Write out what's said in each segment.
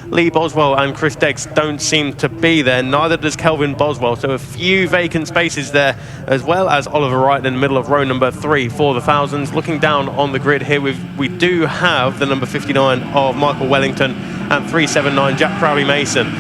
Lee Boswell and Chris Deggs don't seem to be there, neither does Kelvin Boswell, so a few vacant spaces there, as well as Oliver Wright in the middle of row number 3 for the thousands. Looking down on the grid here, we do have the number 59 of Michael Wellington and 379 Jack Crowley Mason.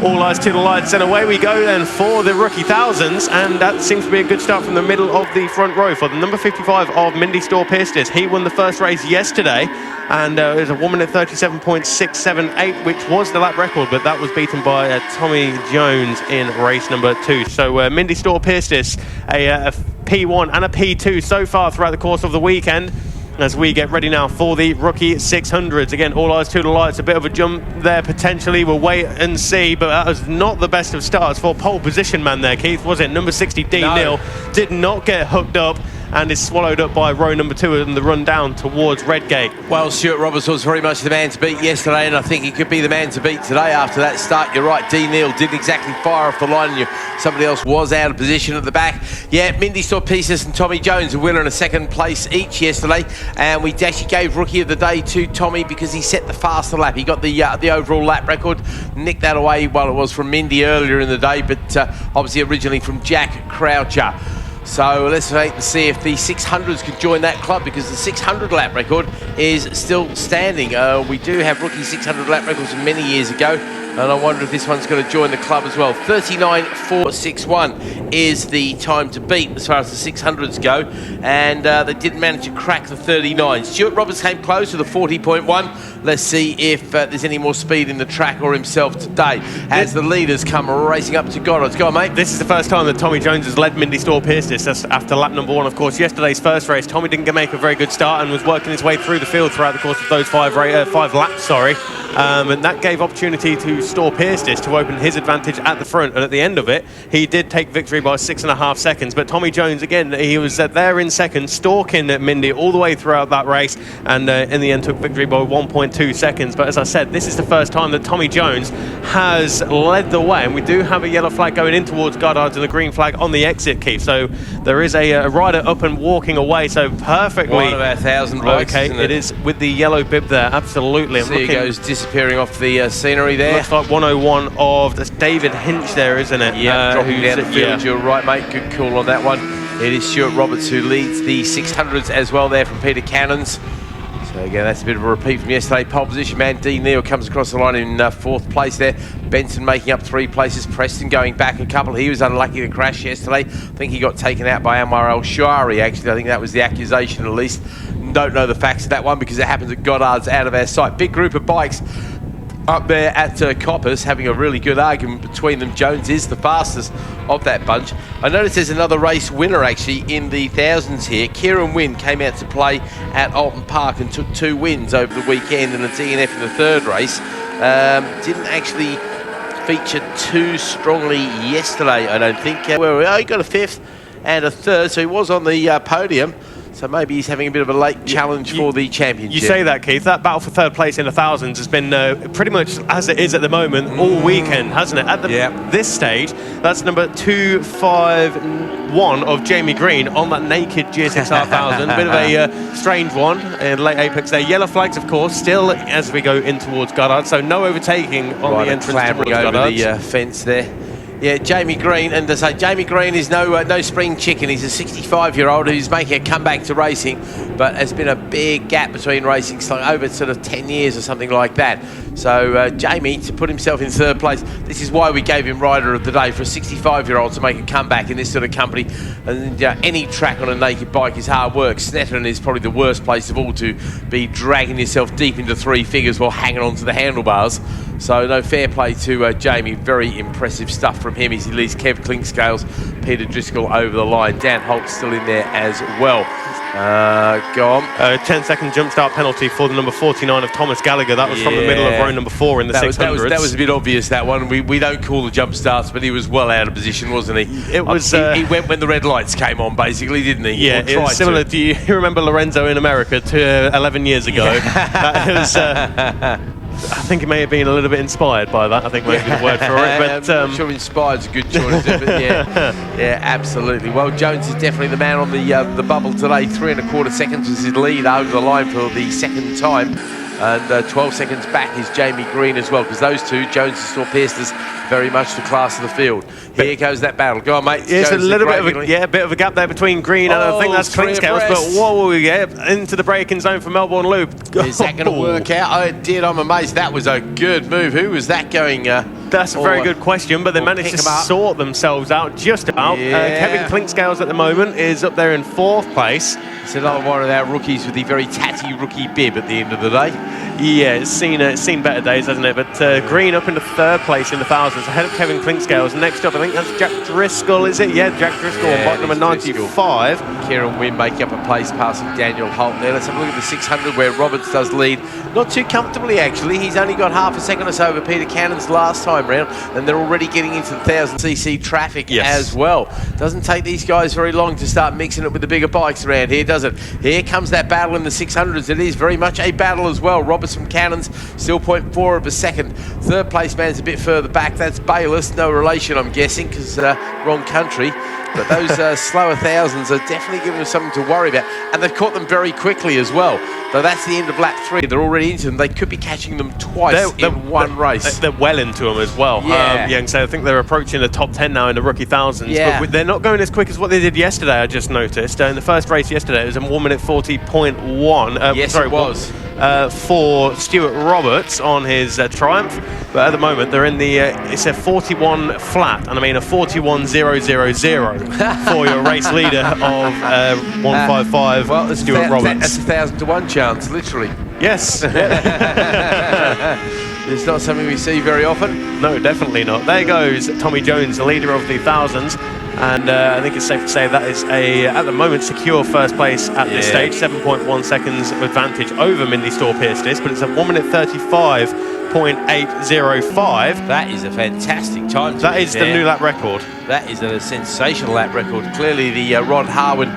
All eyes to the lights, and away we go then for the rookie thousands, and that seems to be a good start from the middle of the front row for the number 55 of Mindy Storr-Pirstis. He won the first race yesterday, and it was a 1 minute 37.678, which was the lap record, but that was beaten by Tommy Jones in race number 2. So Mindy Storr-Pirstis, a P1 and a P2 so far throughout the course of the weekend, as we get ready now for the rookie 600s. Again, all eyes to the lights, a bit of a jump there potentially. We'll wait and see, but that was not the best of starts for pole position man there, Keith, was it? Number 60, D. Neal, did not get hooked up and is swallowed up by row number 2 in the run down towards Redgate. Well, Stuart Roberts was very much the man to beat yesterday, and I think he could be the man to beat today after that start. You're right, D. Neal didn't exactly fire off the line, and somebody else was out of position at the back. Yeah, Mindy Storr-Pirstis and Tommy Jones, a winner and a second place each yesterday, and we actually gave Rookie of the Day to Tommy because he set the faster lap. He got the overall lap record, nicked that away while it was from Mindy earlier in the day, but obviously originally from Jack Croucher. So let's wait and see if the 600s could join that club, because the 600 lap record is still standing. We do have rookie 600 lap records from many years ago, and I wonder if this one's going to join the club as well. 39.461 is the time to beat as far as the 600s go, and they didn't manage to crack the 39. Stuart Roberts came close with a 40.1. Let's see if there's any more speed in the track or himself today as the leaders come racing up to Goddard's. Go on, mate. This is the first time that Tommy Jones has led Mindy Storr-Pirstis. That's after lap number 1, of course. Yesterday's first race, Tommy didn't make a very good start and was working his way through the field throughout the course of those 5 laps, and that gave opportunity to Storr-Pirstis to open his advantage at the front, and at the end of it, he did take victory by 6.5 seconds. But Tommy Jones, again, he was there in second, stalking Mindy all the way throughout that race, and in the end took victory by 1.2 seconds. But as I said, this is the first time that Tommy Jones has led the way, and we do have a yellow flag going in towards Goddard's and a green flag on the exit, Keith. So there is a rider up and walking away, so perfectly. One of our 1,000 blokes, okay, it is with the yellow bib there, absolutely. See, he goes disappearing off the scenery there. Looks like 101 of that's David Hinch there, isn't it? Yeah, dropping down the field. You're right, mate. Good call on that one. It is Stuart Roberts who leads the 600s as well there from Peter Cannons. So again, that's a bit of a repeat from yesterday. Pole position man D. Neal comes across the line in 4th place there. Benson making up 3 places. Preston going back a couple. He was unlucky to crash yesterday. I think he got taken out by Anwar El-Shari, actually. I think that was the accusation at least. Don't know the facts of that one because it happens at Goddard's out of our sight. Big group of bikes up there at Coppers having a really good argument between them. Jones is the fastest of that bunch. I noticed there's another race winner actually in the thousands here. Kieran Wynn came out to play at Alton Park and took 2 wins over the weekend and a DNF in the 3rd race. Didn't actually feature too strongly yesterday, I don't think. He got a 5th and a 3rd, so he was on the podium. So maybe he's having a bit of a late challenge for the championship. You say that, Keith. That battle for 3rd place in the thousands has been pretty much as it is at the moment all weekend, hasn't it? At this stage, that's number 251 of Jamie Green on that naked GSXR 1000. A bit of a strange one in late apex there. Yellow flags, of course, still as we go in towards Goddard. So no overtaking on the entrance towards over the fence there. Yeah, Jamie Green, and to say Jamie Green is no spring chicken. He's a 65-year-old who's making a comeback to racing, but has been a big gap between racing, so over sort of 10 years or something like that. So Jamie, to put himself in 3rd place, this is why we gave him Rider of the Day, for a 65-year-old to make a comeback in this sort of company. And any track on a naked bike is hard work. Snetterton is probably the worst place of all to be dragging yourself deep into 3 figures while hanging on to the handlebars. So no, fair play to Jamie. Very impressive stuff from him as he leads Kev Clinkscales, Peter Driscoll over the line. Dan Holt's still in there as well. Go on. 10-second jump start penalty for the number 49 of Thomas Gallagher. That was from the middle of row number 4 in the 600s. That was a bit obvious, that one. We don't call the jump starts, but he was well out of position, wasn't he? It was. He went when the red lights came on, basically, didn't he? Yeah, it was similar. Do you remember Lorenzo in America 11 years ago? That was. I think it may have been a little bit inspired by that. I think might be the word for it. But I'm sure inspired's a good choice. But yeah, absolutely. Well, Jones is definitely the man on the bubble today. 3 1/4 seconds was his lead over the line for the 2nd time. And 12 seconds back is Jamie Green as well, because those two, Jones and Storpiersters, very much the class of the field. Here goes that battle. Go on, mate. Yeah, it's a little bit of a bit of a gap there between Green and I think that's Clinkscales. But whoa, into the braking zone for Melbourne Loop. Is that going to work out? Oh, it did. I'm amazed. That was a good move. Who was that going? That's a very good question, but they managed to sort themselves out just about. Kevin Clinkscales at the moment is up there in 4th place. It's another one of our rookies with the very tatty rookie bib at the end of the day. Yeah, it's seen better days, hasn't it? But Green up into 3rd place in the thousands, ahead of Kevin Clinkscales. Next up, I think that's Jack Driscoll, is it? Yeah, Jack Driscoll on bike number 95. Kieran Wynn making up a place, passing Daniel Holt there. Let's have a look at the 600 where Roberts does lead. Not too comfortably, actually. He's only got half a second or so over Peter Cannon's last time round, and they're already getting into the 1000cc traffic as well. Doesn't take these guys very long to start mixing it with the bigger bikes around here, does it? Here comes that battle in the 600s. It is very much a battle as well. Roberts from Cannons, still 0.4 of a second. 3rd place man's a bit further back. That's Bayliss, no relation, I'm guessing, because wrong country. But those slower thousands are definitely giving them something to worry about. And they've caught them very quickly as well. So that's the end of lap 3. They're already into them. They could be catching them twice in one race. They're well into them as well. And so I think they're approaching the top 10 now in the rookie thousands. Yeah. But they're not going as quick as what they did yesterday, I just noticed. In the first race yesterday, it was a 1 minute 40.1. Yes, it was. For Stuart Roberts on his Triumph, but at the moment they're in the it's a 41 flat, and I mean a 41.000 for your race leader of 155. Stuart Roberts. That's a 1,000 to 1 chance, literally. Yes. It's not something we see very often. No, definitely not. There goes Tommy Jones, the leader of the thousands. And I think it's safe to say that is at the moment, secure first place at this stage. 7.1 seconds advantage over Mindy Storpierce, but it's a 1 minute 35.805. That is a fantastic time. That is the new lap record. That is a sensational lap record. Clearly the Rod Harwin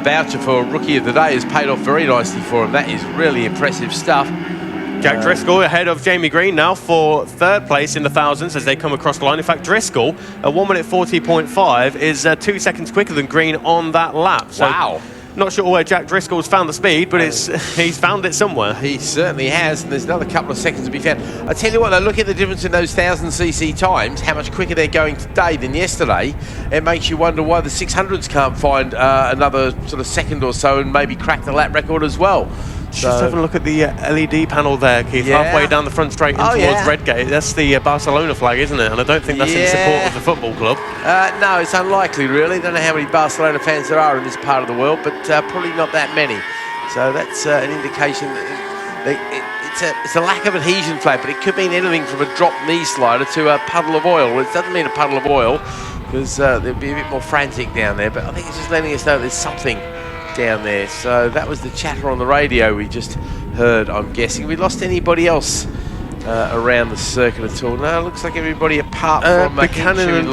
voucher for Rookie of the Day has paid off very nicely for him. That is really impressive stuff. Jack Driscoll ahead of Jamie Green now for 3rd place in the thousands as they come across the line. In fact, Driscoll, a 1 minute 40.5, is 2 seconds quicker than Green on that lap. So wow. Not sure where Jack Driscoll's found the speed, but he's found it somewhere. He certainly has, and there's another couple of seconds to be found. I tell you what, though, look at the difference in those 1000cc times, how much quicker they're going today than yesterday. It makes you wonder why the 600s can't find another sort of second or so and maybe crack the lap record as well. Just having a look at the LED panel there, Keith, halfway down the front straight towards Redgate. That's the Barcelona flag, isn't it? And I don't think that's in support of the football club. No, it's unlikely, really. Don't know how many Barcelona fans there are in this part of the world, but probably not that many. So that's an indication that it's a lack of adhesion flag, but it could mean anything from a drop knee slider to a puddle of oil. Well, it doesn't mean a puddle of oil, because they'd be a bit more frantic down there, but I think it's just letting us know there's something down there. So that was the chatter on the radio we just heard, I'm guessing. Have we lost anybody else around the circuit at all? No, it looks like everybody apart from Buchanan and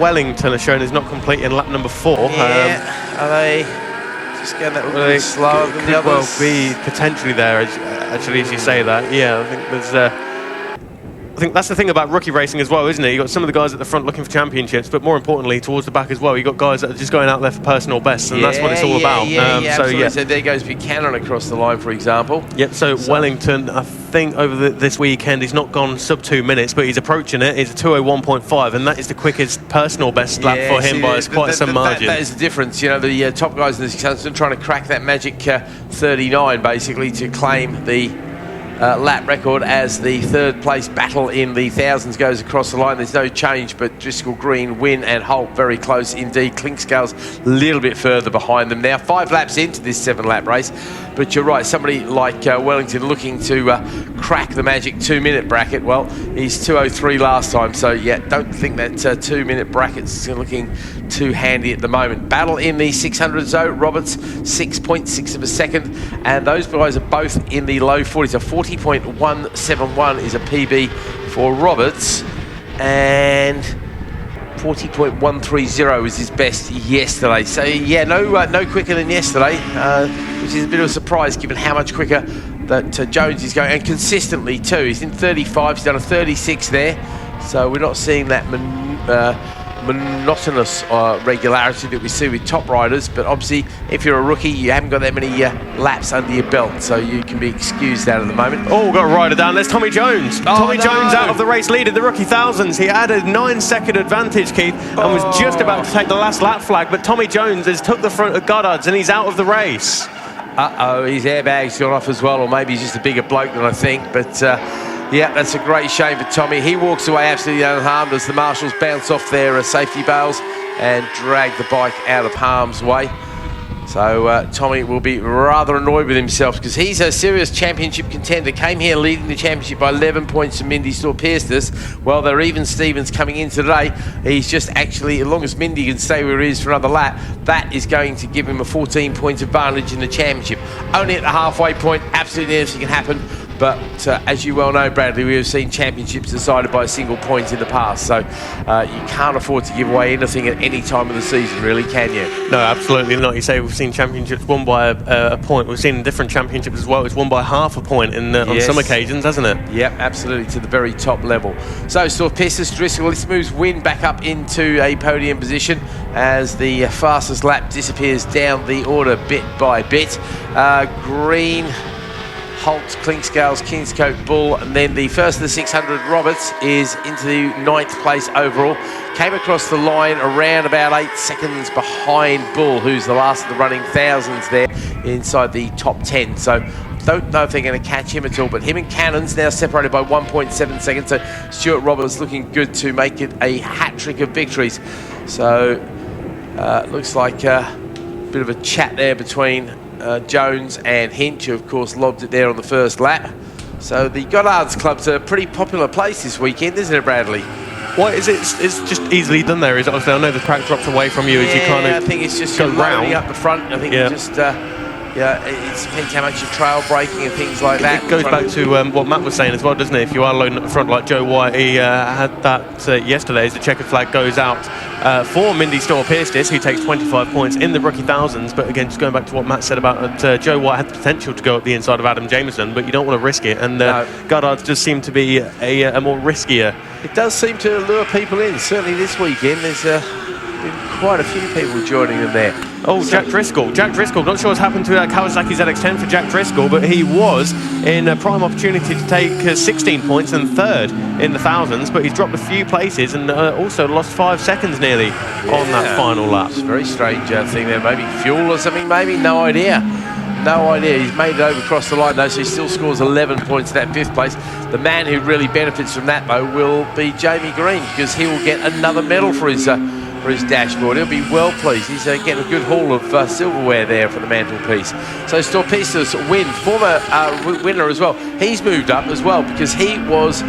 Wellington are shown as not complete in lap number 4. Are they just going that little bit slower than the others? Well be potentially there, actually, as you say that. Yeah, I think there's I think that's the thing about rookie racing as well, isn't it? You've got some of the guys at the front looking for championships, but more importantly, towards the back as well, you've got guys that are just going out there for personal bests, and that's what it's all about. So there goes Buchanan across the line, for example. Yep, so Wellington, I think over this weekend, he's not gone sub 2 minutes, but he's approaching it. He's a 2:01.5, and that is the quickest personal best lap for him by quite some margin. That is the difference. You know, the top guys in the 600 are trying to crack that magic 39, basically, to claim the lap record as the 3rd place battle in the thousands goes across the line. There's no change, but Driscoll, Green, Wynn and Holt very close indeed. Clinkscales a little bit further behind them now. 5 laps into this 7-lap race, but you're right, somebody like Wellington looking to crack the magic 2-minute bracket. Well, he's 2:03 last time, so yeah, don't think that 2-minute bracket's looking too handy at the moment. Battle in the 600s though. Roberts 6.6 of a second, and those guys are both in the low 40s. So 40.171 is a PB for Roberts, and 40.130 was his best yesterday. So yeah, no quicker than yesterday, which is a bit of a surprise given how much quicker that Jones is going, and consistently too. He's in 35, he's done a 36 there, so we're not seeing that monotonous regularity that we see with top riders, but obviously if you're a rookie you haven't got that many laps under your belt, so you can be excused out at the moment. Oh, got a rider down. There's Tommy Jones. Tommy Jones out of the race lead in the rookie thousands. He had a 9-second advantage, Keith, and was just about to take the last lap flag, but Tommy Jones has took the front of Goddard's and he's out of the race. His airbag's gone off as well, or maybe he's just a bigger bloke than I think, but yeah, that's a great shame for Tommy. He walks away absolutely unharmed as the marshals bounce off their safety bales and drag the bike out of harm's way. So Tommy will be rather annoyed with himself because he's a serious championship contender. Came here leading the championship by 11 points to Mindy Store Pierce. Well, they're even Stevens coming in today. He's just actually, as long as Mindy can stay where he is for another lap, that is going to give him a 14-point advantage in the championship. Only at the halfway point, absolutely anything can happen. But as you well know, Bradley, we have seen championships decided by a single point in the past. So you can't afford to give away anything at any time of the season, really, can you? No, absolutely not. You say we've seen championships won by a point. We've seen different championships as well. It's won by half a point on some occasions, hasn't it? Yep, absolutely, to the very top level. So, Storpessis, Driscoll, this moves Wynn back up into a podium position as the fastest lap disappears down the order bit by bit. Green, Holt, Clinkscales, Kingscote, Bull, and then the first of the 600, Roberts, is into the 9th place overall. Came across the line around about 8 seconds behind Bull, who's the last of the running thousands there inside the top 10. So don't know if they're going to catch him at all, but him and Cannon's now separated by 1.7 seconds. So Stuart Roberts looking good to make it a hat-trick of victories. So looks like a bit of a chat there between Jones and Hinch, who of course lobbed it there on the first lap. So the Goddard's Club's a pretty popular place this weekend, isn't it, Bradley? What is it? It's just easily done there, is it? Obviously, I know the track drops away from you as you kind of I think it's just go loading round up the front. I think it's just it depends how much you're trail braking and things like that. It goes back to what Matt was saying as well, doesn't it? If you are loading up the front like Joe White, he had that yesterday as the checkered flag goes out for Mindy Store Pierce, who takes 25 points in the rookie thousands. But again, just going back to what Matt said about Joe White had the potential to go up the inside of Adam Jameson, but you don't want to risk it. And Goddard's just seem to be a more riskier. It does seem to lure people in. Certainly this weekend, there's been quite a few people joining them there. Oh, Jack Driscoll. Jack Driscoll. Not sure what's happened to Kawasaki ZX10 for Jack Driscoll, but he was in a prime opportunity to take 16 points and third in the thousands, but he's dropped a few places and also lost 5 seconds nearly on that final lap. It's a very strange thing there. Maybe fuel or something, maybe? No idea. No idea. He's made it over across the line, though, so he still scores 11 points in that 5th place. The man who really benefits from that, though, will be Jamie Green, because he will get another medal for his dashboard. He'll be well pleased. He's getting a good haul of silverware there for the mantelpiece. So Storpessis Wynn, former winner as well, he's moved up as well, because he was,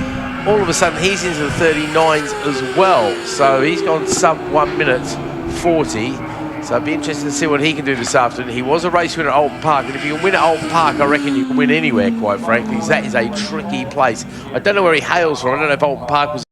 all of a sudden, he's into the 39s as well. So he's gone sub 1 minute 40. So it'd be interesting to see what he can do this afternoon. He was a race winner at Alton Park, and if you can win at Alton Park, I reckon you can win anywhere, quite frankly, because that is a tricky place. I don't know where he hails from. I don't know if Alton Park was